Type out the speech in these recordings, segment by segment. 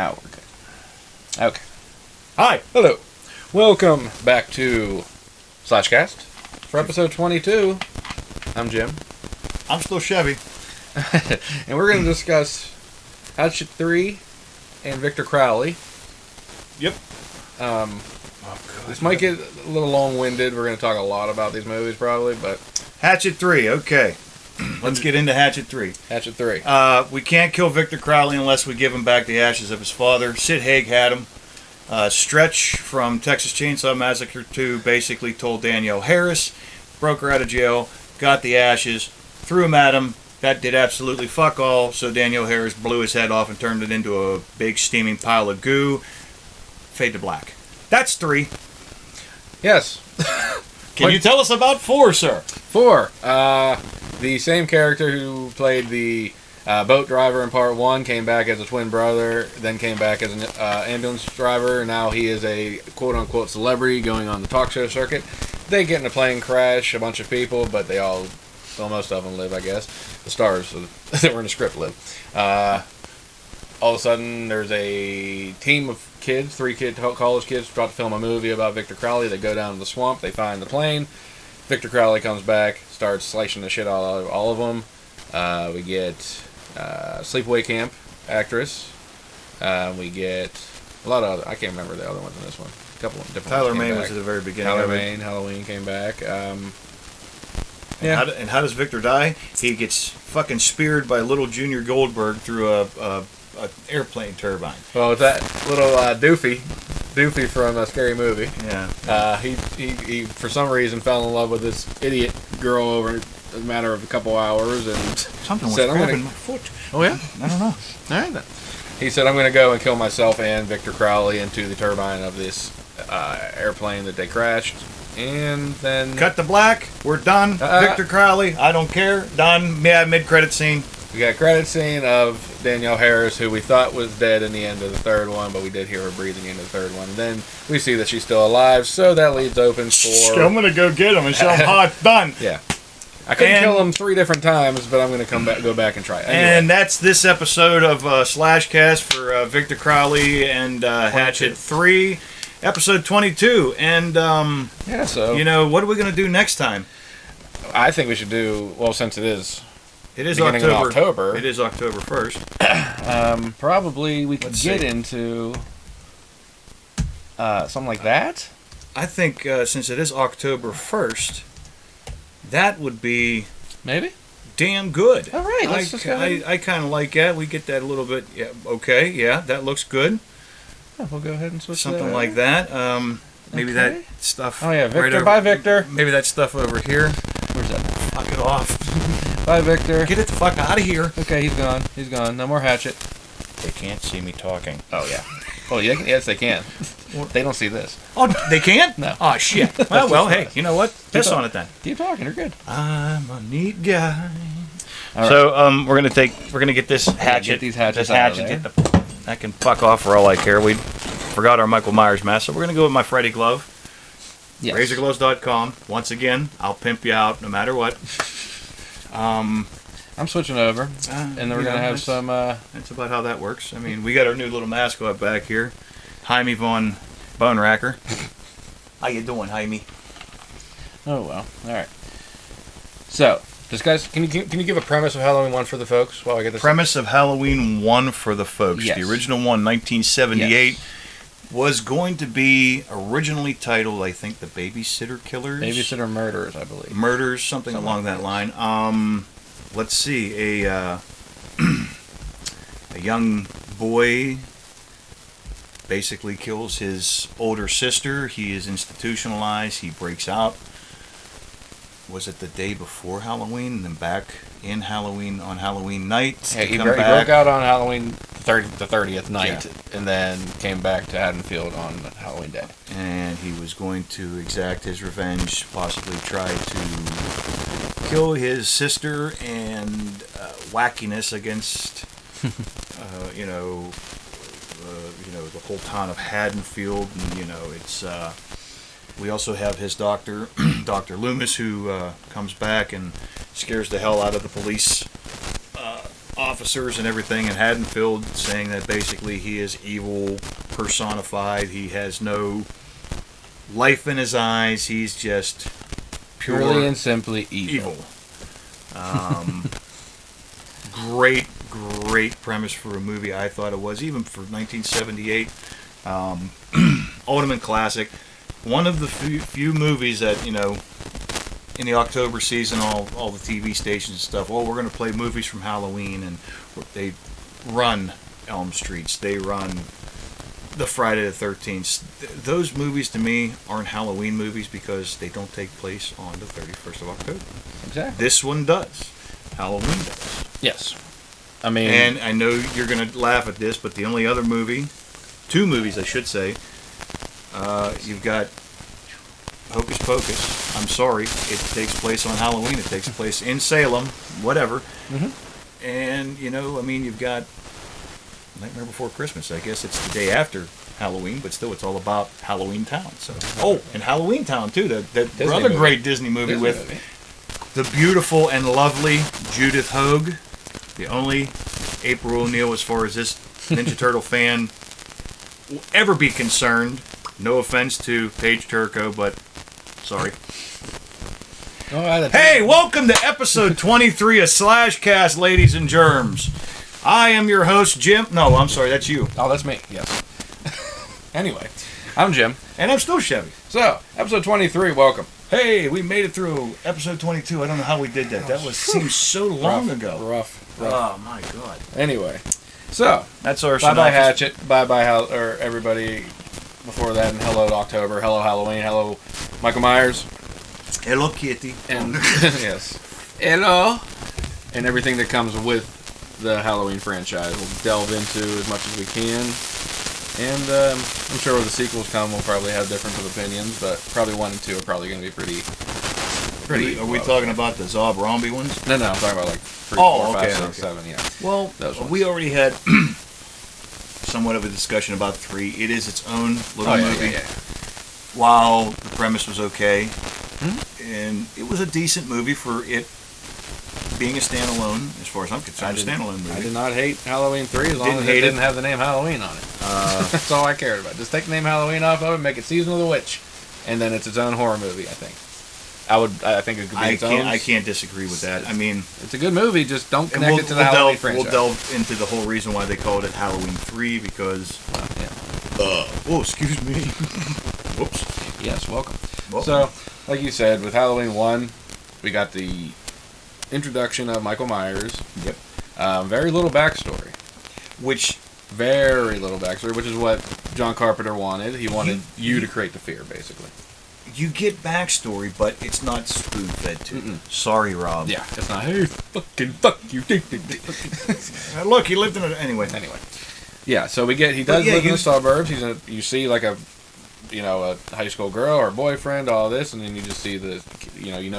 Now we're good. Okay. Hi. Hello. Welcome back to Slashcast for episode 22. I'm Jim. I'm still Chevy. And we're going to discuss Hatchet 3 and Victor Crowley. Yep. This might get a little long-winded. We're going to talk a lot about these movies probably, but... Hatchet 3, okay. Let's get into Hatchet 3. Hatchet 3. We can't kill Victor Crowley unless we give him back the ashes of his father. Sid Haig had him. Stretch from Texas Chainsaw Massacre 2 basically told Danielle Harris, broke her out of jail, got the ashes, threw him at him. That did absolutely fuck all, so Danielle Harris blew his head off and turned it into a big steaming pile of goo. Fade to black. That's 3. Yes. Can you tell us about 4, sir? 4. The same character who played the boat driver in part 1 came back as a twin brother, then came back as an ambulance driver. Now he is a quote-unquote celebrity going on the talk show circuit. They get in a plane crash, a bunch of people, but most of them live, I guess. The stars that were in the script live. All of a sudden, there's a team of kids, 3 college kids, about to film a movie about Victor Crowley. They go down to the swamp, they find the plane. Victor Crowley comes back, starts slicing the shit out of all of them. We get Sleepaway Camp actress. We get a lot of other... I can't remember the other ones in this one. A couple of different Tyler ones Mane back. was at the very beginning. Tyler Mane, Halloween came back. Yeah. And how does Victor die? He gets fucking speared by little Junior Goldberg through a airplane turbine. Well, with that little doofy from a Scary Movie. Yeah. He for some reason fell in love with this idiot girl over a matter of a couple hours and Something was said, grabbing my foot. Oh yeah? I don't know. All right then. He said, I'm going to go and kill myself and Victor Crowley into the turbine of this airplane that they crashed. And then... Cut to black. We're done. Victor Crowley. I don't care. Done. Yeah, mid-credit scene. We got a credit scene of Danielle Harris, who we thought was dead in the end of the third one, but we did hear her breathing in the third one. And then we see that she's still alive, so that leaves open for... I'm going to go get him and show him how it's done. Yeah. I couldn't kill him 3 different times, but I'm going to go back and try it. Anyway. And that's this episode of Slashcast for Victor Crowley and Hatchet 3, episode 22. And, yeah, so... what are we going to do next time? I think we should do... Well, since it is... It is October. It is October 1st. Probably we could get into something like that. I think since it is October 1st, that would be maybe damn good. All right, let's just go ahead. I kind of like that. We get that a little bit. Yeah, okay. Yeah, that looks good. Yeah, we'll go ahead and switch something like that. Maybe that stuff. Oh yeah, Victor. Bye, Victor. Maybe that stuff over here. Where's that? Fuck it off. Bye, Victor. Get it the fuck out of here. Okay, he's gone. He's gone. No more Hatchet. They can't see me talking. Oh, yeah. Oh, yeah, yes, they can. They don't see this. Oh, they can't? No. Oh, shit. Well, hey, you know what? Piss on it then. Keep talking. You're good. I'm a neat guy. All right. So, we're gonna get this Hatchet. Get these hatchets out of there. That can fuck off for all I care. We forgot our Michael Myers mask, so we're gonna go with my Freddy glove. Yes. RazorGloves.com. Once again, I'll pimp you out no matter what. I'm switching over, and then we're going to have some... That's about how that works. I mean, we got our new little mascot back here. Jaime von Bone Racker. How you doing, Jaime? Oh, well. All right. So, guys, can you give a premise of Halloween 1 for the folks while I get this? Premise of Halloween 1 for the folks. Yes. The original one, 1978. Yes. Was going to be originally titled, I think, The Babysitter Killers. Babysitter Murders, I believe. Murders, something along that line. Let's see, a young boy basically kills his older sister. He is institutionalized. He breaks out. Was it the day before Halloween and then back in Halloween on Halloween night? Yeah, he broke out on Halloween the 30th night, and then came back to Haddonfield on Halloween Day. And he was going to exact his revenge, possibly try to kill his sister, and wackiness against, the whole town of Haddonfield, and it's. We also have his doctor, Dr. Loomis, who comes back and scares the hell out of the police officers and everything in Haddonfield, saying that basically he is evil personified. He has no life in his eyes. He's just purely and simply evil. Great premise for a movie. I thought it was, even for 1978. Ultimate classic. One of the few movies that, you know, in the October season, all the TV stations and stuff, we're going to play movies from Halloween, and they run Elm Streets. They run the Friday the 13th. Those movies, to me, aren't Halloween movies because they don't take place on the 31st of October. Exactly. This one does. Halloween does. Yes. I mean... And I know you're going to laugh at this, but the only other movie, two movies I should say, you've got Hocus Pocus. I'm sorry, it takes place on Halloween. It takes place in Salem, whatever. Mm-hmm. And, you know, I mean, you've got Nightmare Before Christmas. I guess it's the day after Halloween, but still, it's all about Halloween Town. So, and Halloween Town too. That other great Disney movie the beautiful and lovely Judith Hoag, the only April O'Neil as far as this Ninja Turtle fan will ever be concerned. No offense to Paige Turco, but sorry. Hey, welcome to episode 23 of Slashcast, ladies and germs. I am your host, Jim. No, I'm sorry, that's you. Oh, that's me, yes. Anyway, I'm Jim. And I'm still Chevy. So, episode 23, welcome. Hey, we made it through episode 22. I don't know how we did that. That seems so long ago. Rough. Oh, my God. Anyway, so, that's our bye-bye Hatchet, bye-bye everybody before that, and hello October, hello Halloween, hello Michael Myers. Hello Kitty. And, yes. Hello. And everything that comes with the Halloween franchise. We'll delve into as much as we can. And I'm sure when the sequels come, we'll probably have different opinions, but probably 1 and 2 are probably going to be pretty. Are we talking about the Zob Rombi ones? No, I'm talking about like 3, 4, 5, 6, 7, yeah. Well, we already had somewhat of a discussion about 3. It is its own little movie. Yeah. While the premise was okay, and it was a decent movie for it being a standalone, as far as I'm concerned, a standalone movie. I did not hate Halloween 3 as long as it didn't have the name Halloween on it. That's all I cared about. Just take the name Halloween off of it, make it Season of the Witch, and then it's its own horror movie, I think. I think it could be its own. I can't disagree with that. I mean... It's a good movie, just don't connect it to the Halloween franchise. We'll delve into the whole reason why they called it Halloween 3, because... excuse me. Whoops. Yes, welcome. So, like you said, with Halloween 1, we got the introduction of Michael Myers. Yep. Very little backstory. Very little backstory, which is what John Carpenter wanted. He wanted you to create the fear, basically. You get backstory, but it's not spoon-fed to you. Sorry, Rob. Yeah, it's not, hey, fuck you. Look, he lived in it anyway. Yeah, so he does live in the suburbs. You see like a high school girl or boyfriend, all this, and then you just see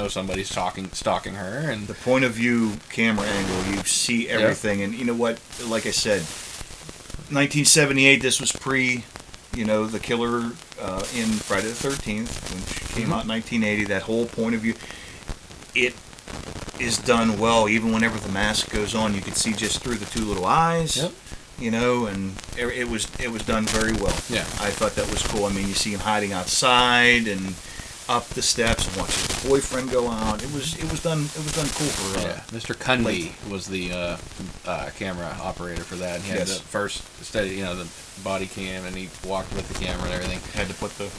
somebody's stalking her, and the point of view camera angle, you see everything. And you know what, like I said, 1978, this was pre the killer in Friday the 13th, which came out in 1980. That whole point of view, it is done well. Even whenever the mask goes on, you can see just through the two little eyes. Yep. And it was done very well. Yeah, I thought that was cool. I mean, you see him hiding outside and up the steps and watch his boyfriend go out. It was done cool for Mr. Cundy was the camera operator for that. And he had the first steady, the body cam, and he walked with the camera and everything. Had to put the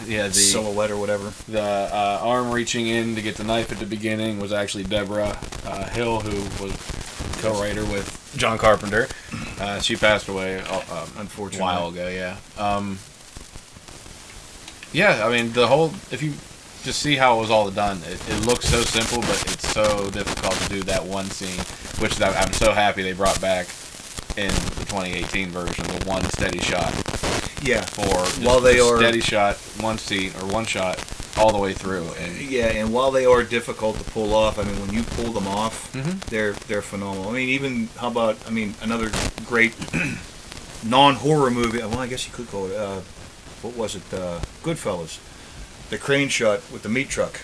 the silhouette or whatever. The arm reaching in to get the knife at the beginning was actually Deborah Hill, who was co-writer with John Carpenter. She passed away, unfortunately, a while ago. I mean, if you just see how it was all done, it looks so simple, but it's so difficult to do that one scene, which I'm so happy they brought back in the 2018 version, the one steady shot. Yeah. Steady shot, one scene, or one shot, all the way through. And while they are difficult to pull off, I mean, when you pull them off, they're phenomenal. I mean, even, another great non-horror movie, well, I guess you could call it, what was it, Goodfellas. The crane shot with the meat truck.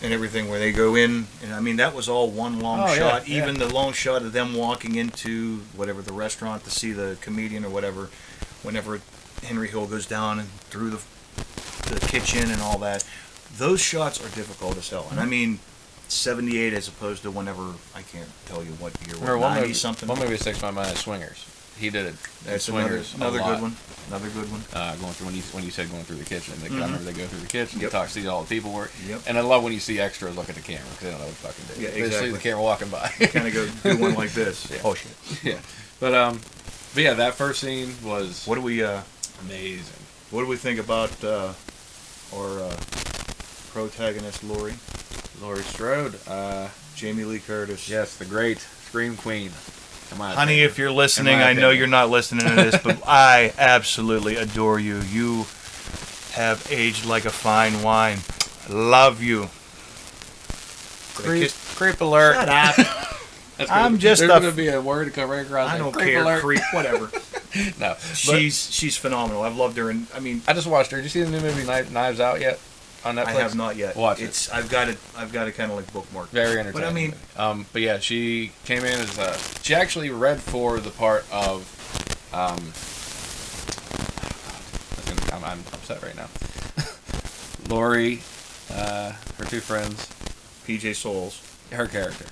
and everything where they go in, and I mean that was all one long shot. Yeah. Even the long shot of them walking into whatever the restaurant to see the comedian or whatever, whenever Henry Hill goes down and through the kitchen and all that, those shots are difficult as hell. And I mean, 78 as opposed to whenever, I can't tell you what year, Remember, 90 something. One movie that sticks in my mind is Swingers. He did it. That's Swingers. another good one. Another good one. Going through when you said going through the kitchen, I remember they go through the kitchen, Yep. they talk, see all the people work, Yep. and I love when you see extras look at the camera because they don't know what fucking do. Yeah, They just see exactly. the camera walking by. Kind of go do one like this. Yeah. Oh shit. Yeah, but yeah, that first scene was What do we amazing. What do we think about our protagonist Laurie Strode, Jamie Lee Curtis? yes, the great Scream Queen. Come on, Honey, if you're listening, In my I know opinion. you're not listening to this, but I absolutely adore you. You have aged like a fine wine. Love you. creep alert. Shut up. That's I'm gonna- just there's a- gonna be a word to come right across. I there. don't Creep care. alert. Creep, whatever. No, but She's phenomenal. I've loved her, and I mean, I just watched her. Did you see the new movie Knives Out yet on Netflix? I have not yet. Watch it. It's I've got it kind of like bookmarked. Very entertaining. But I mean, but yeah, she came in as she actually read for the part of I'm upset right now. Lori, her two friends, PJ Souls. her character.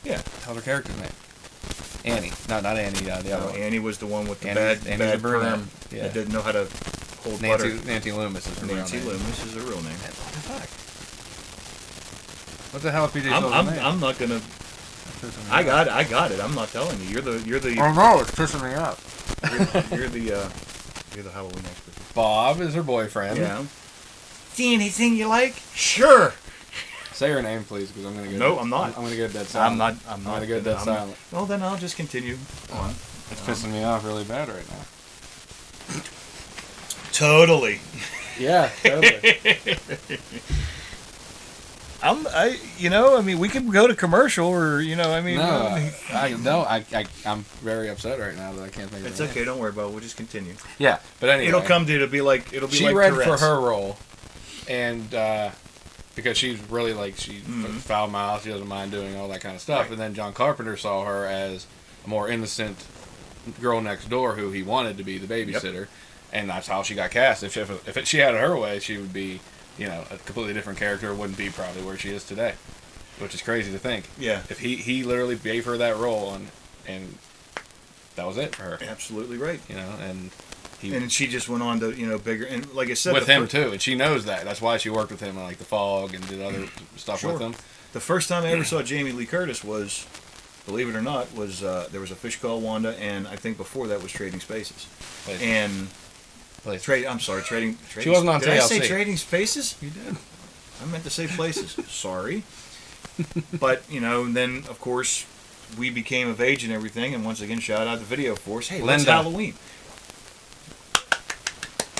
Yeah. How's her character's name? Annie. No, not Annie. The other one. Annie was the one with the Annie's bad a brunette. perm Yeah. that didn't know how to hold Nancy butter. Nancy Loomis is her real Nancy name. Loomis is her real name. What the fuck? What the hell is PJ Souls' name? I'm not gonna. That's pissing me I off. got it. I'm not telling you. You're the Oh no, it's pissing me off. you're the Halloween expert. Bob is her boyfriend. Yeah. See anything you like? Sure. Say her name, please, because I'm gonna get. No, I'm not. I'm gonna get dead silent. I'm not gonna get dead silent. Well, then I'll just continue on. It's pissing me off really bad right now. Totally. Yeah, totally. I mean, we can go to commercial, or I mean, I'm very upset right now that I can't think of it's her okay. name. Don't worry about it. We'll just continue. Yeah, but anyway, It'll be like she like read Tourette's. for her role, and because she's really foul mouthed, she doesn't mind doing all that kind of stuff. Right. And then John Carpenter saw her as a more innocent girl next door who he wanted to be the babysitter, and that's how she got cast. If she had it her way, she would be a completely different character. Wouldn't be probably where she is today, which is crazy to think. Yeah. If he literally gave her that role and that was it for her. Absolutely right. And And she just went on to bigger, and like I said, with him too, and she knows that. That's why she worked with him in like The Fog and did other stuff Sure. with him. The first time I ever saw Jamie Lee Curtis was, believe it or not, there was A Fish Called Wanda, and I think before that was Trading Spaces. Places. And Places. I'm sorry, Trading. She wasn't on Did I say TLC. Trading Spaces? You did. I meant to say Places. Sorry. But then of course we became of age and everything, and once again shout out to Video Force. Hey, let's Linda. Halloween.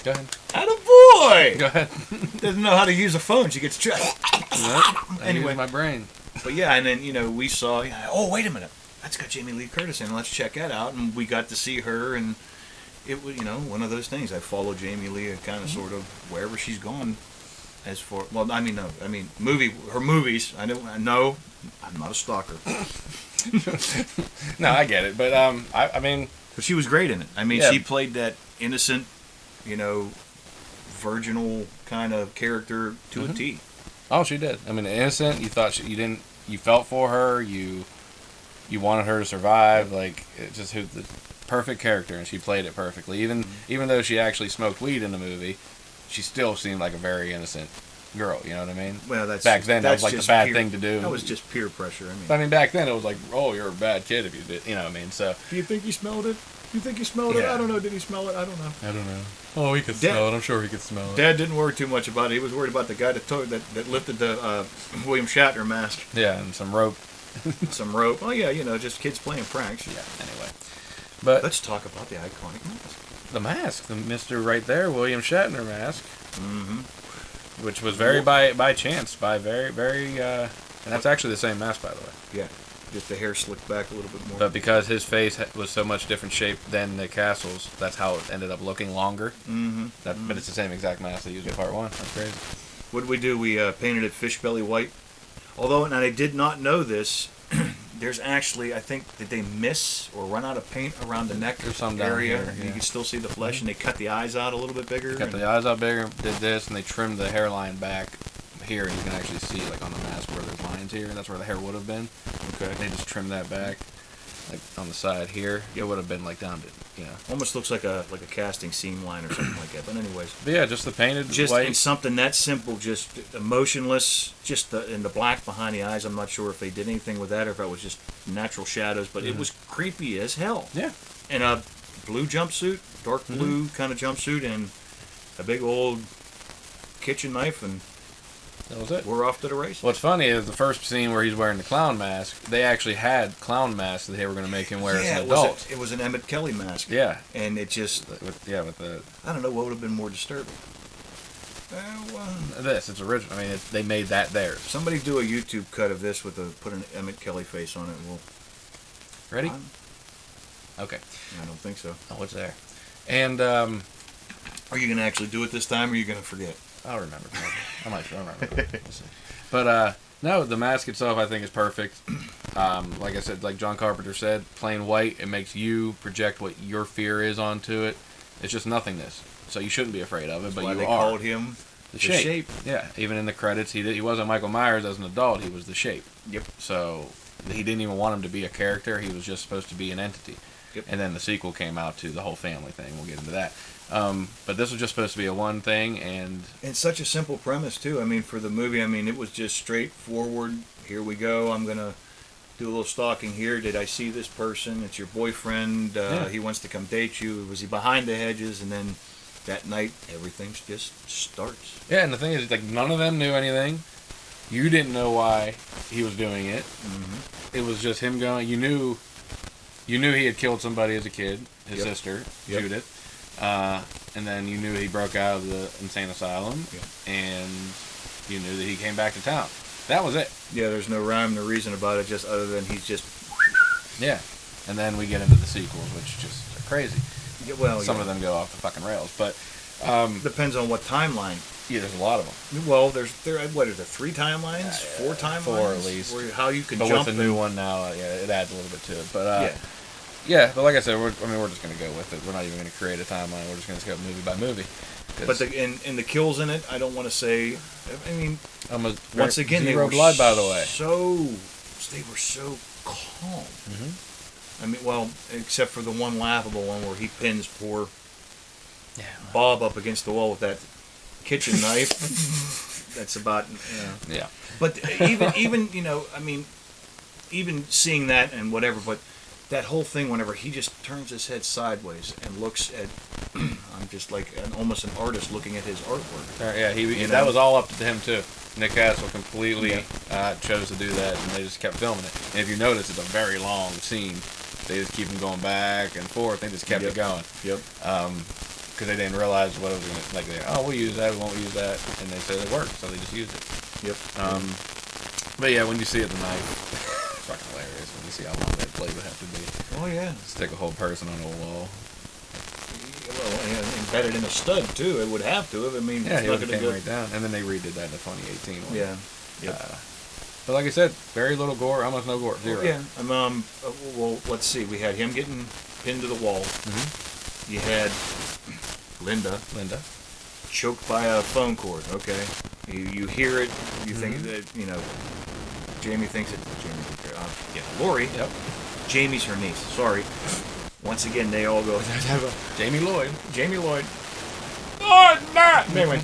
Go ahead. Attaboy! Go ahead. Doesn't know how to use a phone. She gets stressed. Anyway, Anyway. my brain. But yeah, and then we saw. Oh, wait a minute, that's got Jamie Lee Curtis in. Let's check that out, and we got to see her, and it was one of those things. I follow Jamie Lee kind of sort of wherever she's gone. As for her movies. I know I'm not a stalker, No, I get it, but I mean, but she was great in it. I mean, Yeah. she played that innocent, virginal kind of character to a T. oh, she did. I mean, innocent. You thought you felt for her. You wanted her to survive. Like it's just the perfect character, and she played it perfectly. Even though she actually smoked weed in the movie, she still seemed like a very innocent girl. You know what I mean? Well, that's back then. That that's was like the just bad peer- thing to do. That was just peer pressure. I mean, back then it was like, oh, you're a bad kid if you did. You know what I mean? So. Do you think he smelled it? You think he smelled it? Yeah. I don't know. Did he smell it? I don't know. I don't know. Oh, he could smell it. I'm sure he could smell Dad didn't worry too much about it. He was worried about the guy that lifted the William Shatner mask. Yeah, and some rope. Some rope. Oh yeah, just kids playing pranks. Yeah. Anyway, but Let's talk about the iconic mask. the mask, the Mr. right there, William Shatner mask, Mm-hmm. which was very by chance, very, and that's actually the same mask, by the way. Yeah, just the hair slicked back a little bit more. But because his face was so much different shape than the castle's, that's how it ended up looking longer. Mm-hmm. But it's the same exact mask they used in part one. That's crazy. What did we do? We painted it fish belly white. Although, and I did not know this, there's actually, I think, did they miss or run out of paint around the neck area? Here, yeah. You can still see the flesh, and they cut the eyes out a little bit bigger. Cut the eyes out bigger, did this, and they trimmed the hairline back here, and you can actually see, like, on the mask where there's lines here, and that's where the hair would have been. Okay. They just trimmed that back, like, on the side here. It would have been, like, down to, Almost looks like a casting scene line or something like that. But anyways. But yeah, just the painted just white. in something that simple, just emotionless, just in the black behind the eyes. I'm not sure if they did anything with that or if that was just natural shadows, but it was creepy as hell. Yeah. And a blue jumpsuit, dark blue kind of jumpsuit, and a big old kitchen knife, and that was it. We're off to the races. What's funny is the first scene where he's wearing the clown mask, they actually had clown masks that they were going to make him wear as an adult. It was an Emmett Kelly mask. Yeah. And it just... with the... I don't know what would have been more disturbing. It's original. I mean, they made that theirs. Somebody do a YouTube cut of this put an Emmett Kelly face on it. And Ready? Okay. I don't think so. Oh, it's there. And, are you going to actually do it this time, or are you going to forget? I'll remember. I might remember. We'll see. But, no, the mask itself I think is perfect. Like I said, like John Carpenter said, plain white, it makes you project what your fear is onto it. It's just nothingness. So you shouldn't be afraid of it, but you are. They called him the shape. Yeah, even in the credits, he wasn't Michael Myers as an adult, he was the shape. Yep. So he didn't even want him to be a character, he was just supposed to be an entity. Yep. And then the sequel came out to the whole family thing, we'll get into that. But this was just supposed to be a one thing, and it's such a simple premise too. I mean, for the movie, it was just straightforward. Here we go. I'm gonna do a little stalking here. Did I see this person? It's your boyfriend. He wants to come date you. Was he behind the hedges? And then that night, everything just starts. Yeah, and the thing is, like, none of them knew anything. You didn't know why he was doing it. Mm-hmm. It was just him going. You knew he had killed somebody as a kid, his sister, Judith. And then you knew he broke out of the insane asylum, and you knew that he came back to town. That was it. Yeah, there's no rhyme or reason about it, just other than he's just... Yeah. And then we get into the sequels, which just are crazy. Yeah, well, some of them go off the fucking rails, but... depends on what timeline. Yeah, there's a lot of them. Well, what is there, 3 timelines? 4 timelines? 4 at least. Or how you can jump. But with the new one now, it adds a little bit to it. But, yeah, but like I said, we're just going to go with it. We're not even going to create a timeline. We're just going to go movie by movie. But in the kills in it, I don't want to say... once again, they were blood, by the way. They were so calm. Mm-hmm. Except for the one laughable one where he pins poor Bob up against the wall with that kitchen knife. That's about... Yeah. But even seeing that and whatever, but... That whole thing, whenever he just turns his head sideways and looks at, I'm just like almost an artist looking at his artwork. That was all up to him too. Nick Castle completely chose to do that, and they just kept filming it. And if you notice, it's a very long scene. They just keep him going back and forth. They just kept it going. Yep. Because they didn't realize what it was going to, we'll use that, we won't use that, and they said it worked, so they just used it. Yep. But yeah, when you see it tonight, it's fucking hilarious when you see how long that blade would have to be. Oh yeah. Stick a whole person on a wall. Well, embedded in a stud too. It would have to have. He would have came right down, and then they redid that in the 2018 one. Yeah. Yep. But like I said, very little gore, almost no gore, 0. Yeah. Well, let's see. We had him getting pinned to the wall. Mm-hmm. You had Linda choked by a phone cord. Okay. You hear it. You think that Jamie thinks it's Lori. Yep. Jamie's her niece. Sorry. Once again, they all go. Jamie Lloyd. Oh, no! Anyway,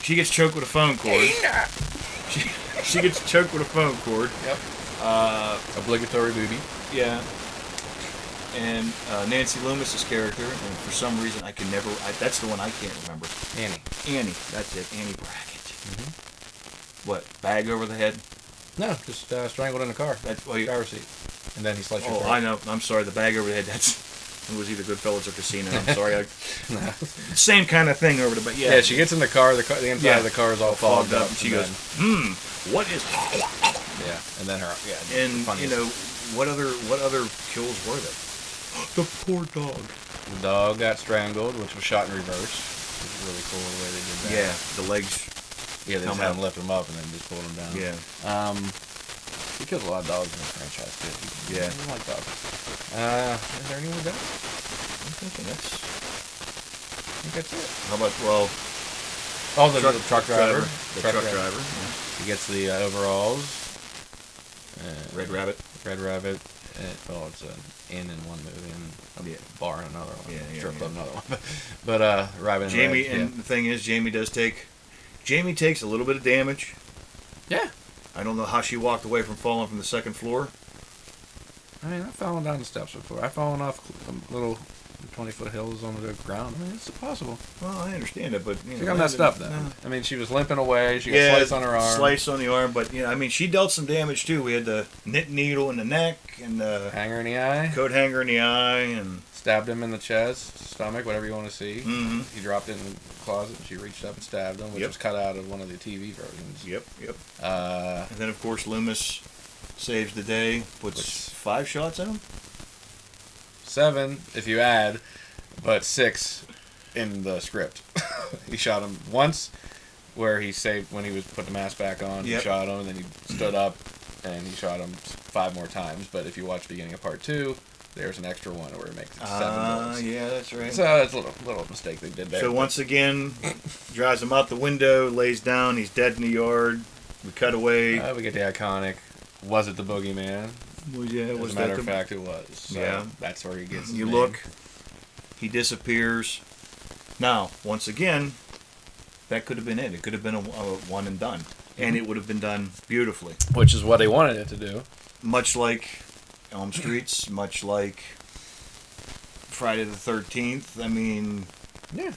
she gets choked with a phone cord. She gets choked with a phone cord. Yep. Obligatory movie. Yeah. And Nancy Loomis's character, and for some reason I can never. That's the one I can't remember. Annie. That's it. Annie Brackett. Mm-hmm. What? Bag over the head? No, just strangled in the car. That's car seat. And then he sliced your throat. I know. I'm sorry. The bag over the head. It was either Goodfellas or Casino. I'm sorry. Same kind of thing over the back. Yeah, she gets in the car. The inside of the car is all fogged up. And she goes, what is... Yeah, and then her... Yeah, and, what other kills were there? The poor dog. The dog got strangled, which was shot in reverse. It was really cool the way they did that. Yeah, the legs Yeah, they just had him lift him up and then just pulled him down. Yeah. He kills a lot of dogs in the franchise too. Yeah. I like dogs. Is there any more dogs? I'm thinking I think that's it. How about, well... Oh, the truck driver. The truck driver. Yeah. He gets the overalls. Red Rabbit. Red Rabbit. It's an inn in one movie and a bar in another one. Strip club another one. But Rabbit. Jamie, and the thing is, Jamie takes a little bit of damage. Yeah. I don't know how she walked away from falling from the second floor. I mean, I've fallen down the steps before. I've fallen off little 20-foot hills on the ground. I mean, it's possible. Well, I understand it, but she got messed up then. I mean, she was limping away. She got slice on her arm. Slice on the arm, but I mean, she dealt some damage too. We had the knit needle in the neck and the hanger in the eye. Coat hanger in the eye, and stabbed him in the chest, stomach, whatever you want to see. Mm-hmm. He dropped it in the closet, and she reached up and stabbed him, which was cut out of one of the TV versions. Yep. And then of course Loomis saves the day. Puts 5 shots in him. 7 if you add, but 6 in the script. He shot him once, where he saved when he was put the mask back on. He shot him, and then he stood up, and he shot him 5 more times. But if you watch the beginning of part 2, there's an extra one where it makes it 7 bullets. Yeah, that's right. So it's a little mistake they did there. So once again, drives him out the window, lays down. He's dead in the yard. We cut away. We get the iconic. Was it the boogeyman? Well, yeah, as a matter of fact, it was. So that's where he gets. You look. He disappears. Now, once again, that could have been it. It could have been a one and done, and it would have been done beautifully. Which is what they wanted it to do. Much like Elm Streets, much like Friday the 13th. I mean,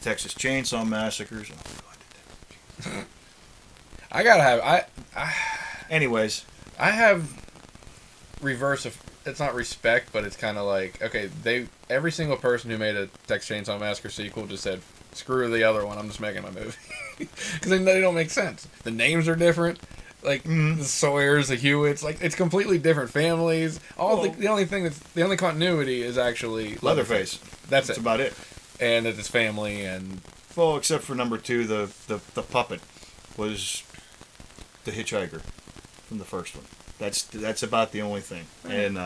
Texas Chainsaw Massacres. Oh God. I gotta have Anyways, I have reverse of. It's not respect, but it's kind of like, okay, every single person who made a Texas Chainsaw Massacre sequel just said, screw the other one, I'm just making my movie. Because they don't make sense. The names are different. Like, the Sawyers, the Hewitts, like, it's completely different families. The only continuity is actually Leatherface. That's about it. And that it's family and... Well, except for number 2, the puppet was the hitchhiker from the first one. That's about the only thing. And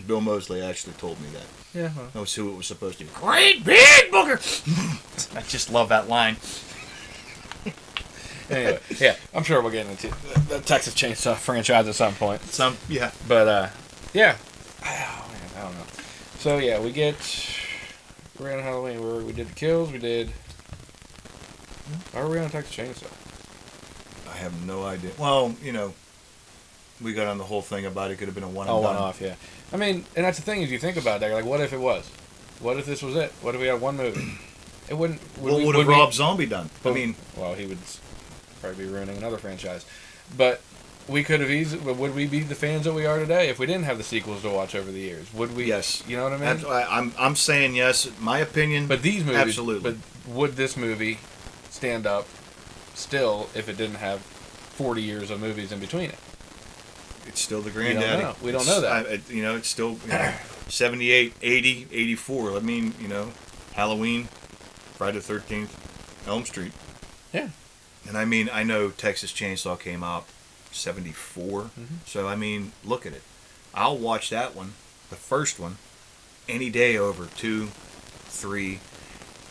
Bill Moseley actually told me that. Yeah. Well. That was who it was supposed to be. Great big booger! I just love that line. Anyway, I'm sure we'll get into the Texas Chainsaw franchise at some point. But, yeah. Oh, man, I don't know. So, yeah, we're on Halloween where we did the kills, we did... Why are we on Texas Chainsaw? I have no idea. Well, we got on the whole thing about it could have been a one and done. One-off, yeah. I mean, and that's the thing, is you think about that, like, what if it was? What if this was it? What if we had one movie? It wouldn't... What would have Rob Zombie done? Well, he would probably be ruining another franchise. But we could have easily... Would we be the fans that we are today if we didn't have the sequels to watch over the years? Would we? Yes. You know what I mean? I'm saying yes. My opinion, but these movies... Absolutely. But would this movie stand up still if it didn't have 40 years of movies in between it? It's still the granddaddy. We don't know that. It's still 78, 80, 84. I mean, Halloween, Friday the 13th, Elm Street. Yeah. And I mean, I know Texas Chainsaw came out 74. Mm-hmm. So, I mean, look at it. I'll watch that one, the first one, any day over 2, 3,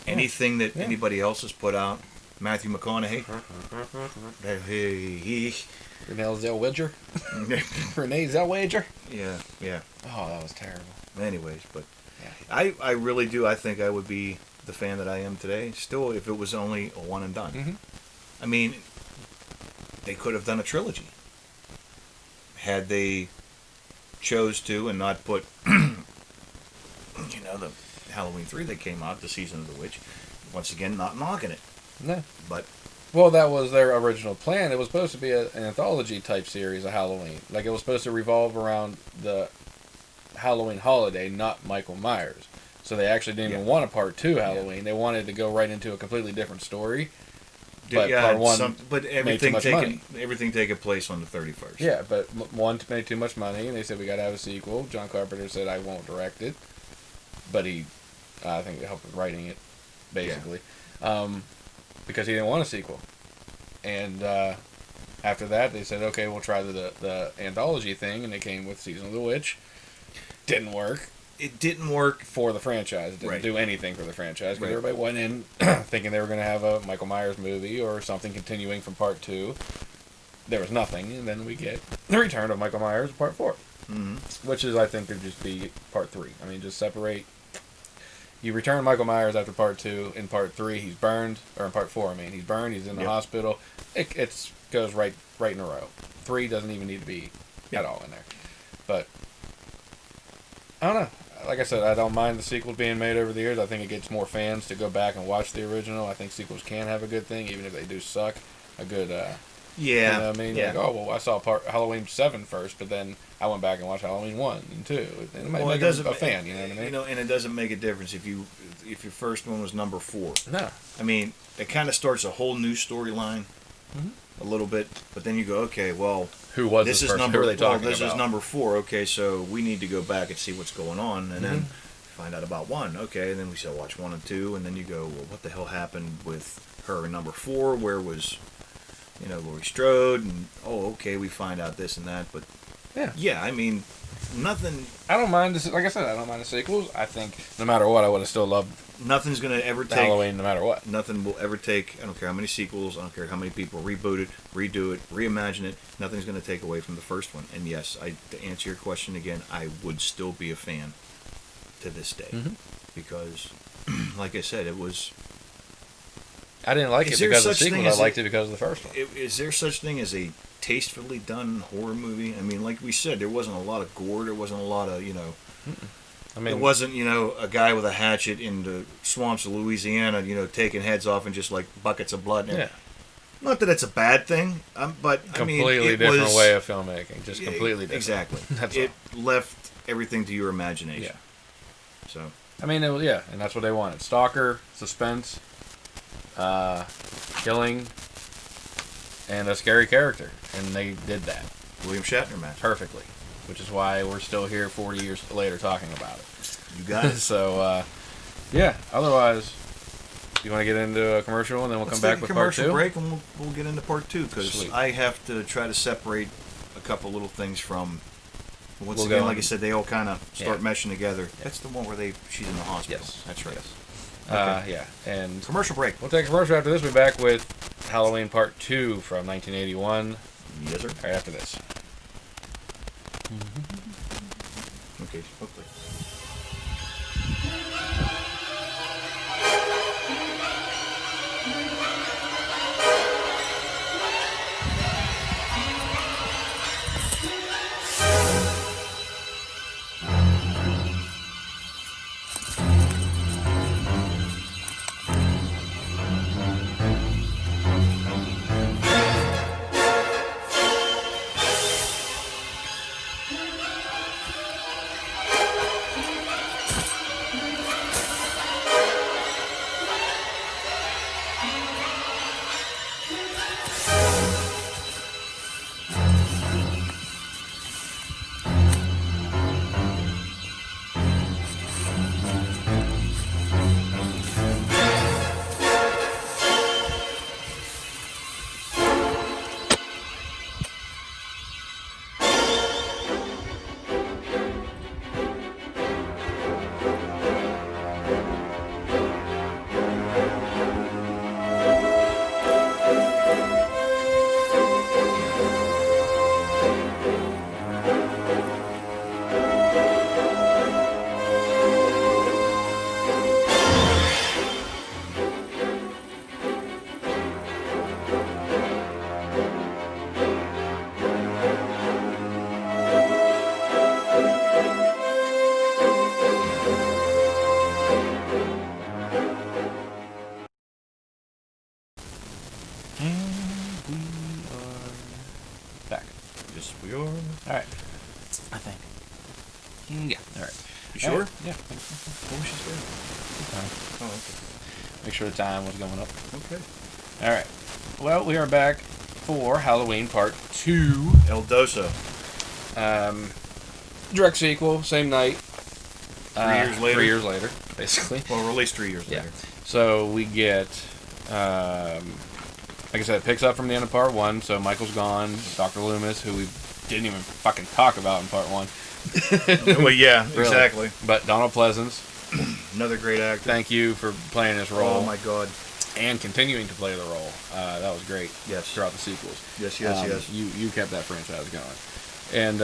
anything that anybody else has put out. Matthew McConaughey. Renee Zellweger. Renee Zellweger. Yeah. Oh, that was terrible. Anyways, but I really do. I think I would be the fan that I am today. Still, if it was only a one and done. Mm-hmm. I mean, they could have done a trilogy had they chose to and not put, the Halloween 3 that came out, the Season of the Witch. Once again, not knocking it. No. But well, that was their original plan. It was supposed to be an anthology type series of Halloween. Like, it was supposed to revolve around the Halloween holiday, not Michael Myers. So they actually didn't even want a part 2 Halloween. They wanted to go right into a completely different story. But part 1 everything made too much money. Everything taking place on the 31st. Yeah, but 1 made too much money, and they said we got to have a sequel. John Carpenter said I won't direct it, but I think he helped with writing it, basically. Because he didn't want a sequel. And after that, they said, okay, we'll try the anthology thing, and they came with Season of the Witch. Didn't work. It didn't work For the franchise. It didn't do anything for the franchise, because everybody went in thinking they were going to have a Michael Myers movie or something continuing from Part 2. There was nothing, and then we get the return of Michael Myers, Part 4. Mm-hmm. Which is, I think, could just be Part 3. I mean, just separate. You return Michael Myers after Part 2. In Part 3, he's burned. Or in Part 4, I mean. He's burned. He's in the hospital. It goes right in a row. 3 doesn't even need to be at all in there. But, I don't know. Like I said, I don't mind the sequels being made over the years. I think it gets more fans to go back and watch the original. I think sequels can have a good thing, even if they do suck. A good, you know what I mean? Yeah. Like, oh, well, I saw Halloween 7 first, but then I went back and watched Halloween 1 and 2. It might make a fan, you know what I mean? You know, and it doesn't make a difference if your first one was number 4. No. I mean, it kind of starts a whole new storyline a little bit, but then you go, okay, well, Who was this this is person? number Who are they talking this about? is number 4. Okay, so we need to go back and see what's going on, and then find out about 1. Okay, and then we still watch 1 and 2, and then you go, well, what the hell happened with her in number 4? Where was, you know, Laurie Strode? And okay, we find out this and that, but yeah, I mean, nothing. I don't mind this. Like I said, I don't mind the sequels. I think no matter what, I would have still loved Nothing's gonna ever take Halloween, no matter what. Nothing will ever take. I don't care how many sequels. I don't care how many people reboot it, redo it, reimagine it. Nothing's gonna take away from the first one. And yes, to answer your question again, I would still be a fan to this day because, like I said, it was. I didn't like it because of the sequels. I liked it because of the first one. Is there such thing as a tastefully done horror movie? I mean, like we said, there wasn't a lot of gore. There wasn't a lot of, you know. I mean, it wasn't, you know, a guy with a hatchet in the swamps of Louisiana, you know, taking heads off and just like buckets of blood. Yeah. Not that it's a bad thing, but completely I mean, it different was, way of filmmaking. Just completely different. Exactly. That's it all. left everything to your imagination. Yeah. So. I mean, and that's what they wanted: stalker, suspense, killing, and a scary character, and they did that. William Shatner match Perfectly, which is why we're still here 40 years later talking about it. You got it. So, yeah. Otherwise, you want to get into a commercial, and then we'll come back with part 2? Commercial break, and we'll get into part 2 because I have to try to separate a couple little things from. Once again, like I said, they all kind of start meshing together. Yeah. That's the one where she's in the hospital. Yes, that's right. Yes. Okay. And commercial break. We'll take a commercial after this. We'll be back with Halloween Part 2 from 1981. Yes, sir. Right after this. Okay, hopefully. Alright. I think. Yeah. Alright. You sure? Right. Yeah. What was she saying? Oh, okay. Make sure the time was going up. Okay. Alright. Well, we are back for Halloween Part 2. El Doso. Direct sequel, same night. 3 years later. 3 years later, basically. Well, released 3 years later. So we get like I said, it picks up from the end of part 1. So Michael's gone. Dr. Loomis, who we didn't even fucking talk about in part 1. Well, yeah, Really. exactly. But Donald Pleasance, Another great actor. thank you for playing this role. Oh my God. And continuing to play the role. That was great. Yes. Throughout the sequels. Yes, yes. You kept that franchise going. And,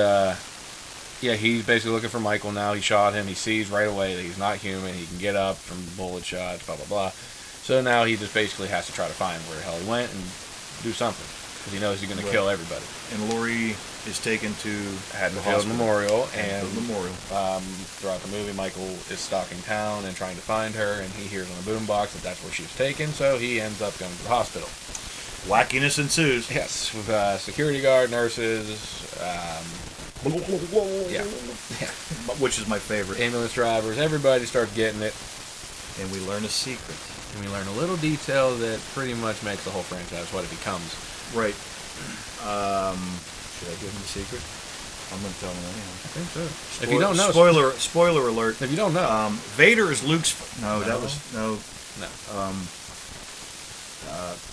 yeah, he's basically looking for Michael now. He shot him. He sees right away that he's not human. He can get up from bullet shots, blah, blah, blah. So now he just basically has to try to find where the hell he went and do something. Because he knows he's going to kill everybody. And Laurie is taken to Haddonfield Memorial. And Memorial. Throughout the movie, Michael is stalking town and trying to find her. And he hears on the boombox that that's where she was taken. So he ends up going to the hospital. Wackiness ensues. Yes, with security guard, nurses, yeah, Which is my favorite. ambulance drivers. Everybody starts getting it, And we learn a secret. and we learn a little detail that pretty much makes the whole franchise what it becomes. Right. Should I give him the secret? I'm going to tell him anyhow. I think so. If you don't know, Spoiler alert. If you don't know, Vader is Luke's. No, that was no. no.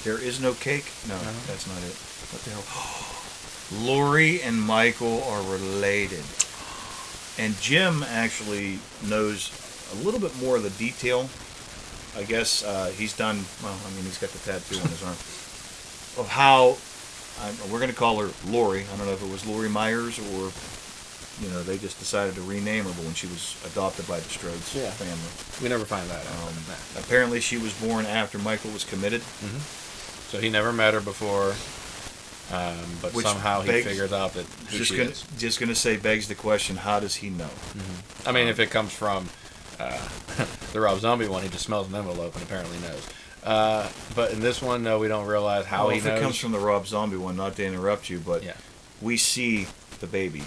There is no cake. No, No. that's not it. What the hell? Laurie and Michael are related, and Jim actually knows a little bit more of the detail. I guess he's done. Well, I mean, he's got the tattoo on his arm of how. We're going to call her Laurie. I don't know if it was Laurie Myers or, they just decided to rename her when she was adopted by the Strodes family. We never find that out. Apparently, she was born after Michael was committed. Mm-hmm. So he never met her before, but Which somehow he begs- figures out that who she is. Just going to say begs the question: how does he know? Mm-hmm. I mean, if it comes from the Rob Zombie one, he just smells an envelope and apparently knows. But in this one, no, we don't realize how he if knows. it comes from the Rob Zombie one, not to interrupt you, but we see the baby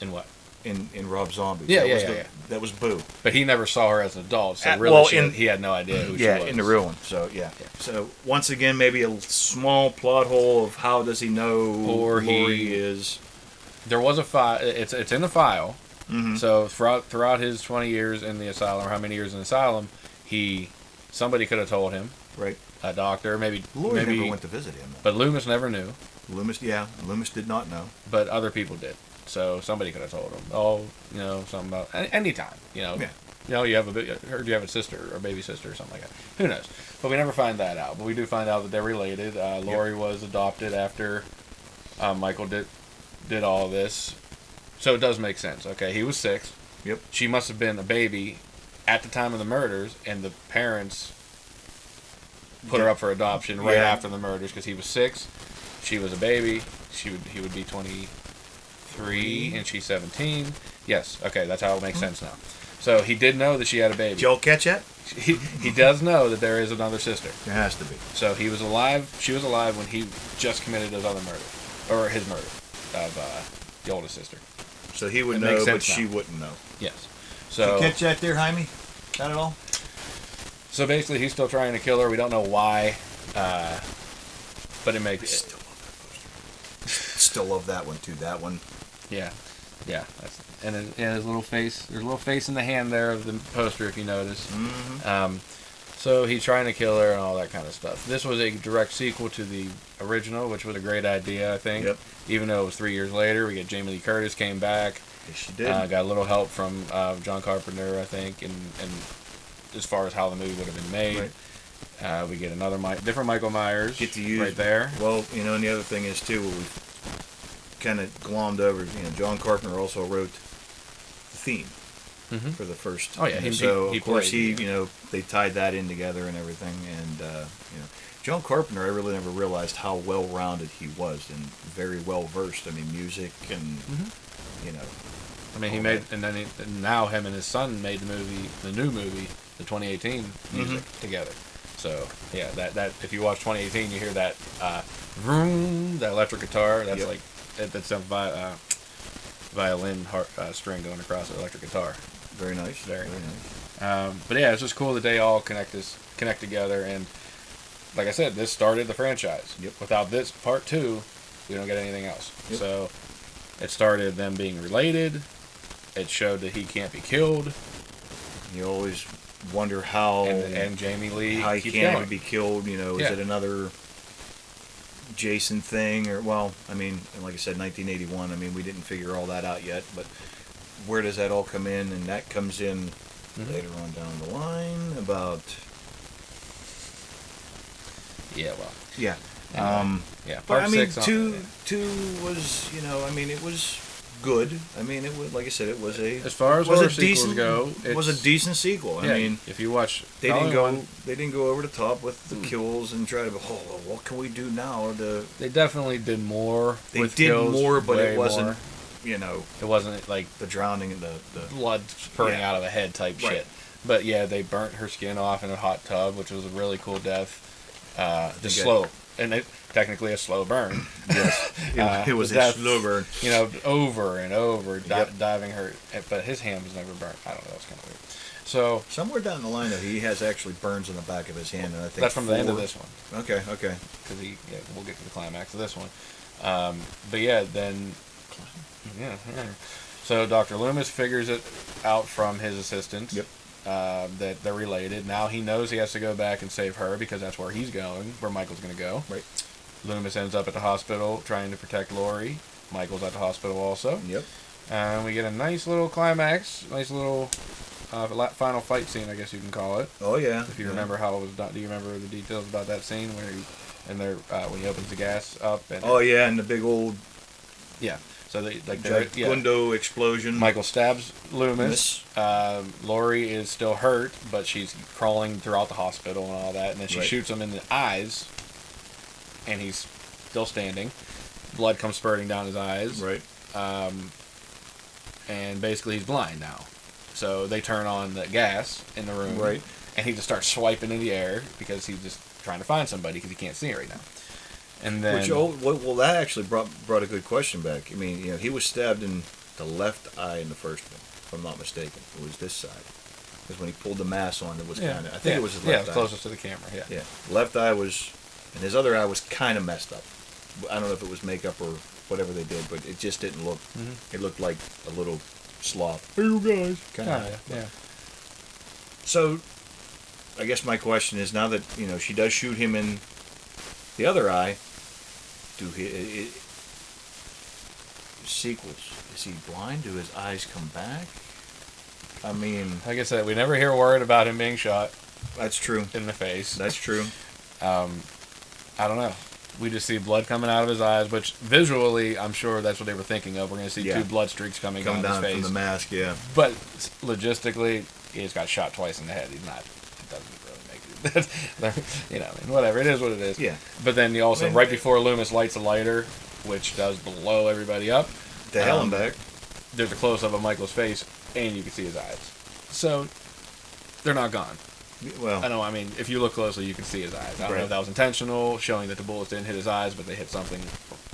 In what? in Rob Zombie. Yeah, That was Boo. But he never saw her as an adult, so he had no idea who she was. In the real one. So So once again, maybe a small plot hole of how does he know Or Laurie is. There was a file. It's in the file. Mm-hmm. So throughout his 20 years in the asylum, or how many years in the asylum, somebody could have told him. Right. A doctor, maybe. Laurie never went to visit him. But Loomis never knew. Loomis did not know. But other people did. So somebody could have told him. Oh, something about anytime. Yeah. You have heard you have a sister or a baby sister or something like that. Who knows? But we never find that out. But we do find out that they're related. Laurie was adopted after Michael did all this. So it does make sense. Okay, he was 6. Yep. She must have been a baby at the time of the murders, and the parents put her up for adoption right after the murders because he was 6. She was a baby. He would be 23, and she's 17. Yes. Okay, that's how it makes sense now. So he did know that she had a baby. Did y'all catch that? He does know that there is another sister. There has to be. So he was alive. She was alive when he just committed his other murder, or his murder of the oldest sister. So he would know, but she wouldn't know. Yes. So did you catch that there, Jaime? That at all? So basically, he's still trying to kill her. We don't know why, but it makes. Still love that one too. That one. Yeah. And his little face. There's a little face in the hand there of the poster, if you notice. Mm-hmm. So he's trying to kill her and all that kind of stuff. This was a direct sequel to the original, which was a great idea, I think. Yep. Even though it was 3 years later, we get Jamie Lee Curtis came back. Yes, she did. Got a little help from John Carpenter, I think, and as far as how the movie would have been made. Right. We get another different Michael Myers. Get to use right there. Well, and the other thing is too, we kind of glommed over. John Carpenter also wrote the theme for the first. Oh yeah, he of course they tied that in together and everything, and John Carpenter, I really never realized how well-rounded he was and very well-versed. I mean, music and I mean, he made, and then now him and his son made the new movie, the 2018 music together. So yeah, that if you watch 2018, you hear that vroom, that electric guitar. That's that's a violin string going across the electric guitar. Very nice. Very nice. But yeah, it's just cool that they all connect together, and like I said, this started the franchise. Yep. Without this part 2, we don't get anything else. Yep. So it started them being related. It showed that he can't be killed. You always wonder how and Jamie Lee how he keeps can't going. even be killed. Is it another Jason thing, or well, I mean, like I said, 1981. I mean, we didn't figure all that out yet, but where does that all come in? And that comes in later on down the line about. Yeah, well. Yeah. Yeah. But Part I mean, 6 two was, I mean, it was good. I mean, it was, like I said, it was a. As far as horror sequels go, it was a decent sequel. I mean, if you watch, they didn't go over the top with the kills and try to. Oh, what can we do now? They definitely did more. They with did kills, more, but it wasn't. More. It wasn't like the drowning and the blood spurting out of the head type shit. But yeah, they burnt her skin off in a hot tub, which was a really cool death. Just slow, and technically a slow burn. Yes, it was a slow burn. Over and over, diving her. But his hand was never burnt. I don't know. That's kind of weird. So somewhere down the line, though, he has actually burns on the back of his hand, and I think that's from the end of this one. Okay. Because we'll get to the climax of this one. But yeah, then. Yeah. So Dr. Loomis figures it out from his assistant. Yep. That they're related. Now he knows he has to go back and save her because that's where he's going, where Michael's going to go. Right. Loomis ends up at the hospital trying to protect Laurie. Michael's at the hospital also. Yep. And we get a nice little climax, nice little final fight scene, I guess you can call it. Oh yeah. If you remember how it was done, do you remember the details about that scene where when he opens the gas up? And and the big old. Yeah. So window explosion. Michael stabs Loomis. Laurie is still hurt, but she's crawling throughout the hospital and all that. And then she shoots him in the eyes, and he's still standing. Blood comes spurting down his eyes. Right. And basically he's blind now. So they turn on the gas in the room. Right. And he just starts swiping in the air because he's just trying to find somebody because he can't see it right now. And then, that actually brought a good question back. I mean, he was stabbed in the left eye in the first one, if I'm not mistaken. It was this side. Because when he pulled the mask on, it was kind of. I think it was his left eye. Yeah, closest to the camera. Yeah. Yeah. Left eye was, and his other eye was kind of messed up. I don't know if it was makeup or whatever they did, but it just didn't look. It looked like a little sloth. Hey, you guys. Kind of. Yeah. So, I guess my question is, now that she does shoot him in the other eye. Sequels. Is he blind? Do his eyes come back? I mean, like I said, we never hear word about him being shot. That's true. In the face. That's true. I don't know. We just see blood coming out of his eyes, which visually, I'm sure that's what they were thinking of. We're going to see two blood streaks coming down his face. From the mask, yeah. But logistically, he's got shot twice in the head. He's not. It doesn't really make whatever. It is what it is. Yeah. But then you also, right before Loomis lights a lighter, which does blow everybody up. To hell and back. There's a close-up of Michael's face, and you can see his eyes. So, they're not gone. Well, I know. I mean, if you look closely, you can see his eyes. I don't know if that was intentional, showing that the bullets didn't hit his eyes, but they hit something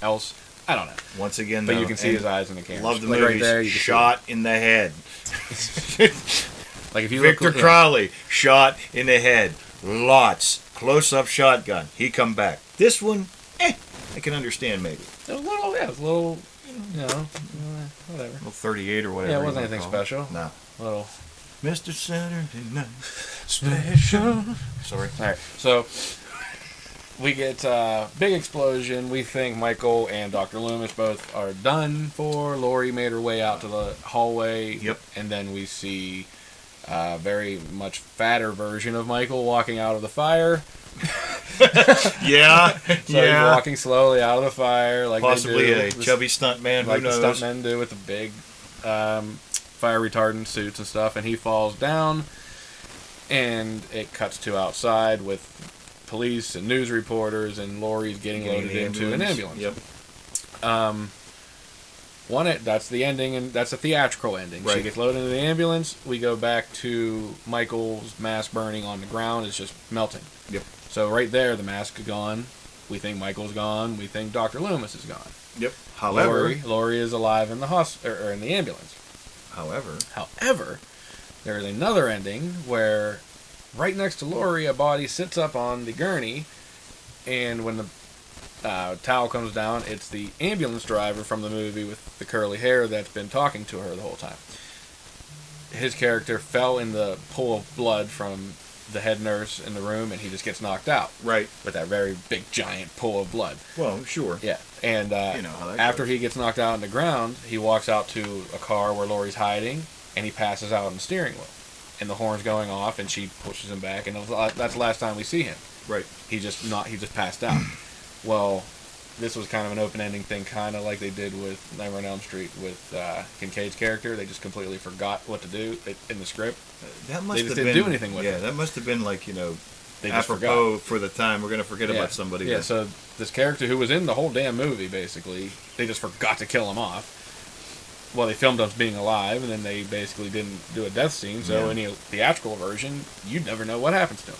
else. I don't know. Once again, but you can see his eyes in the camera. Love the movie. Right there, shot in the head. Like if you Victor Crowley shot in the head. Lots close-up shotgun. He come back. This one, I can understand maybe. It was a little, whatever. A little 38 or whatever. Yeah, it wasn't anything special. No. Little. Mr. Saturday Night Special. Sorry. All right. So we get big explosion. We think Michael and Dr. Loomis both are done for. Laurie made her way out to the hallway. Yep. And then we see a very much fatter version of Michael walking out of the fire. Yeah. So he's walking slowly out of the fire, like possibly they do. A chubby stuntman. Like who knows? The stuntmen do with the big fire retardant suits and stuff, and he falls down, and it cuts to outside with police and news reporters, and Laurie's getting loaded into an ambulance. Yep. That's the ending, and that's a theatrical ending. Right. She gets loaded into the ambulance. We go back to Michael's mask burning on the ground. It's just melting. Yep. So right there, the mask is gone. We think Michael's gone. We think Dr. Loomis is gone. Yep. However, Laurie is alive in the or in the ambulance. However, there is another ending where right next to Laurie, a body sits up on the gurney, and when the towel comes down, it's the ambulance driver from the movie with the curly hair that's been talking to her the whole time. His character fell in the pool of blood from the head nurse in the room, and he just gets knocked out. Right. With that very big, giant pool of blood. Well, sure. Yeah. And you know how that after goes. he gets knocked out on the ground, he walks out to a car where Laurie's hiding, and he passes out on the steering wheel. And the horn's going off, and she pushes him back, and that's the last time we see him. Right. He just passed out. Well, this was kind of an open-ending thing, kind of like they did with Nightmare on Elm Street with Kincaid's character. They just completely forgot what to do in the script. That must they just have didn't been, do anything with it. Yeah, that must have been like, you know, They just apropos forgot. for the time. We're going to forget about somebody. Yeah, so this character who was in the whole damn movie, basically, they just forgot to kill him off. Well, they filmed us being alive, and then they basically didn't do a death scene, so in the theatrical version, you'd never know what happens to him.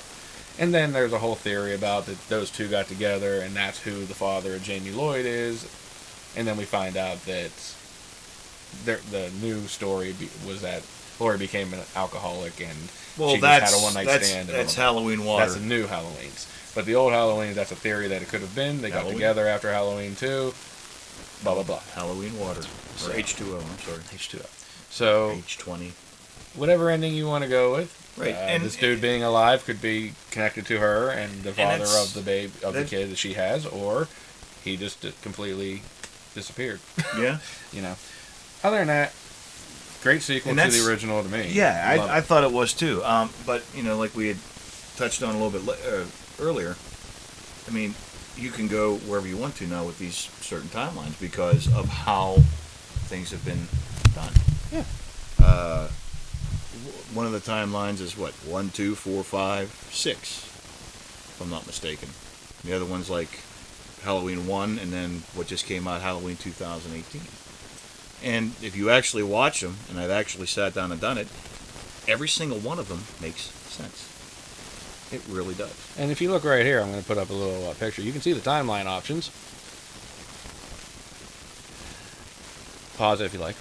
And then there's a whole theory about that those two got together, and that's who the father of Jamie Lloyd is. And then we find out that the new story was that Laurie became an alcoholic, and she just had a one-night stand. That's Halloween water. That's the new Halloween's. But the old Halloween, that's a theory that it could have been. They got together after Halloween 2. Blah, blah, blah. Halloween water. So, or H2O, I'm sorry. H2O. So, H20. Whatever ending you want to go with. Right. And this dude being alive could be connected to her and the father of the the kid that she has, or he just completely disappeared. Yeah. You know. Other than that, great sequel to the original to me. Yeah, I thought it was too. But, you know, like we had touched on a little bit earlier, I mean, you can go wherever you want to now with these certain timelines because of how things have been done. Yeah. One of the timelines is what? 1, 2, 4, 5, 6, if I'm not mistaken. The other one's like Halloween 1 and then what just came out, Halloween 2018. And if you actually watch them, and I've actually sat down and done it, every single one of them makes sense. It really does. And if you look right here, I'm going to put up a little picture. You can see the timeline options. Pause it if you like.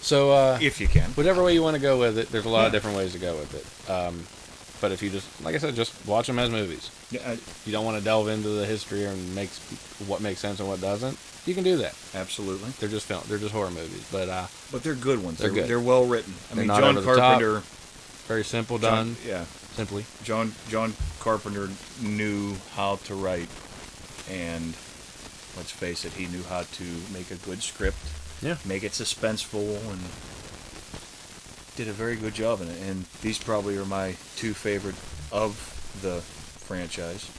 So if you can. Whatever way you want to go with it, there's a lot of different ways to go with it. But if you just, like I said, just watch them as movies. Yeah, you don't want to delve into the history and what makes sense and what doesn't. You can do that. Absolutely. They're just they're just horror movies, but they're good ones. They're good. They're well written. I mean, not John over the Carpenter. top. Very simple done. Yeah. Simply. John Carpenter knew how to write, and let's face it, he knew how to make a good script. Yeah. Make it suspenseful, and did a very good job in it. And these probably are my two favorite of the franchise.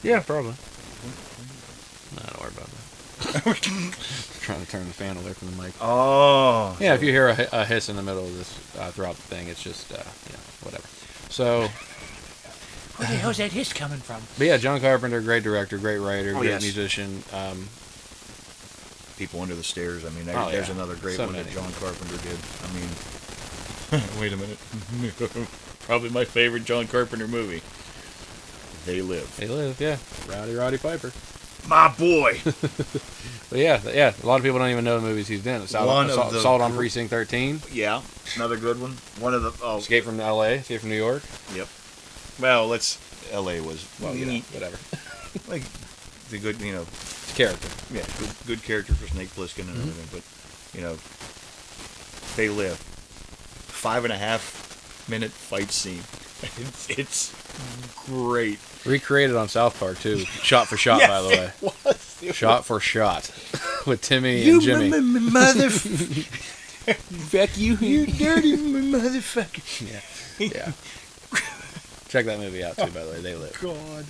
Yeah, probably. No, don't worry about that. Trying to turn the fan away from the mic. Oh. Yeah, if you hear a hiss in the middle of this throughout the thing, it's just, whatever. So. Where the hell's that hiss coming from? But yeah, John Carpenter, great director, great writer, great yes. musician. People Under the Stairs. I mean, there's another great one that John Carpenter did. I mean, wait a minute. Probably my favorite John Carpenter movie. They Live. They Live, yeah. Roddy Piper. My boy. But yeah. A lot of people don't even know the movies he's in. Assault on Precinct 13. Yeah, another good one. One of the Escape from L.A. Escape from New York. Yep. Well, L.A. was whatever. Like the good, Character. Yeah, good character for Snake Plissken and everything. But They Live. 5.5 minute fight scene. It's great. Recreated on South Park too. Shot for shot, by the way. It shot for shot with Timmy and Jimmy. You motherfucker. Fuck you dirty motherfucker. Yeah. Check that movie out too, by the way. They Live. God.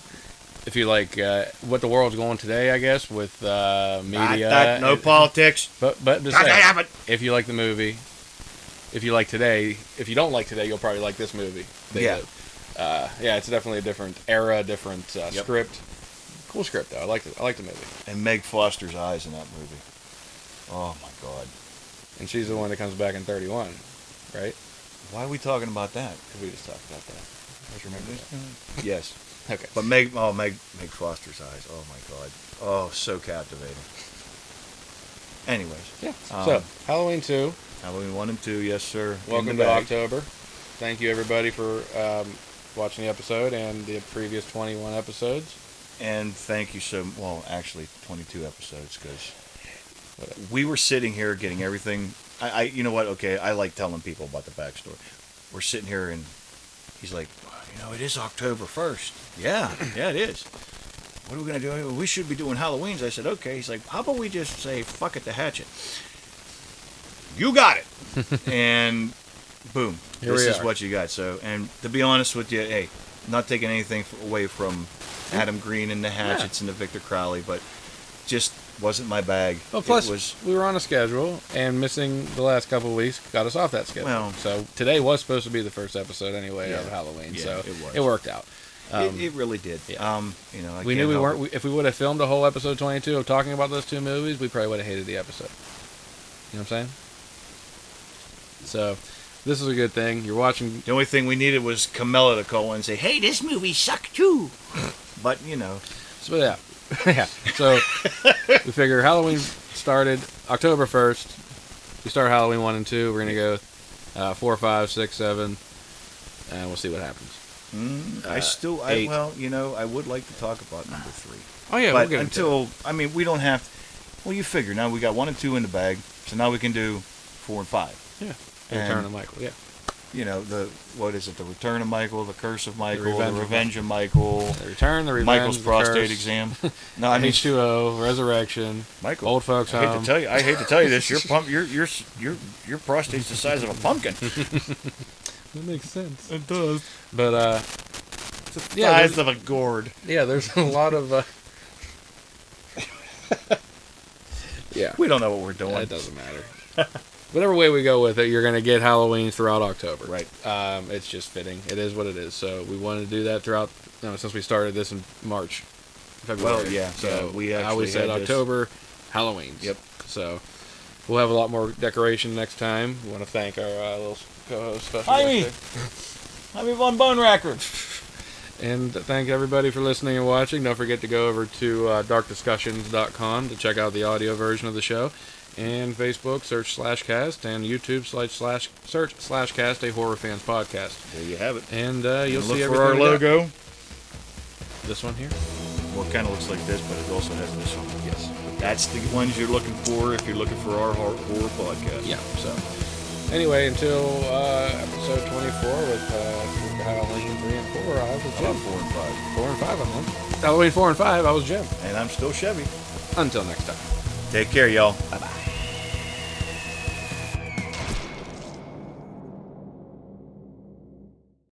If you like what the world's going today, I guess, with media. No politics. But to say, if you like the movie, if you like today, if you don't like today, you'll probably like this movie. They Live. It's definitely a different era, different script. Cool script, though. I like the movie. And Meg Foster's eyes in that movie. Oh, my God. And she's the one that comes back in 31, right? Why are we talking about that? We just talked about that. I just remember that. Yes. Okay. But Meg Foster's eyes. Oh, my God. Oh, so captivating. Anyways. Yeah. So, Halloween 2. Halloween 1 and 2, yes, sir. Welcome to October. Thank you, everybody, for watching the episode and the previous 21 episodes. And thank you actually 22 episodes, because we were sitting here getting everything. You know what? Okay, I like telling people about the backstory. We're sitting here and He's like, well, it is October 1st. Yeah, it is. What are we going to do? We should be doing Halloweens. I said, okay. He's like, how about we just say, fuck it to Hatchet? You got it. And boom, this is what you got. So, and to be honest with you, hey, not taking anything away from Adam Green and the Hatchets and the Victor Crowley, but just wasn't my bag. Well, plus we were on a schedule, and missing the last couple of weeks got us off that schedule. Well, so today was supposed to be the first episode anyway of Halloween, so it worked out. It really did. Yeah. We knew we weren't. If we would have filmed a whole episode 22 of talking about those two movies, we probably would have hated the episode. You know what I'm saying? So, this is a good thing. You're watching. The only thing we needed was Camilla to call in and say, "Hey, this movie sucked too." But So yeah, yeah. So we figure Halloween started October 1st. We start Halloween 1 and 2. We're gonna go 4, 5, 6, 7, and we'll see what happens. I would like to talk about number 3. Oh yeah, but we'll get we don't have. Well, you figure now we got 1 and 2 in the bag, so now we can do 4 and 5. Yeah, the Return of Michael. Yeah. What is it? The Return of Michael, the Curse of Michael, the Revenge of Michael, the Return, the Revenge, Michael's the prostate curse. exam. No, I mean H2O, Resurrection, Michael. Old Folks Home. I hate to tell you this. Your prostate's the size of a pumpkin. That makes sense. It does. But it's the size of a gourd. Yeah, there's a lot of. Yeah. We don't know what we're doing. It doesn't matter. Whatever way we go with it, you're going to get Halloween throughout October. Right. It's just fitting. It is what it is. So we wanted to do that throughout, since we started this in March, February. Well, yeah. So we I always said October, Halloween. Yep. So we'll have a lot more decoration next time. We want to thank our little co-host. Jaime von Bone Racker. And thank everybody for listening and watching. Don't forget to go over to darkdiscussions.com to check out the audio version of the show. And Facebook, search /cast, and YouTube, search /cast, a Horror Fans Podcast. There you have it. And you'll see look for our logo. This one here? Well, it kind of looks like this, but it also has this one. Yes. That's the ones you're looking for if you're looking for our horror podcast. Yeah, so. Anyway, until episode 24 with Halloween 3 and 4, I was Jim. 4 and 5. 4 and 5, I'm on. Halloween 4 and 5, I was Jim. And I'm still Chevy. Until next time. Take care, y'all. Bye-bye.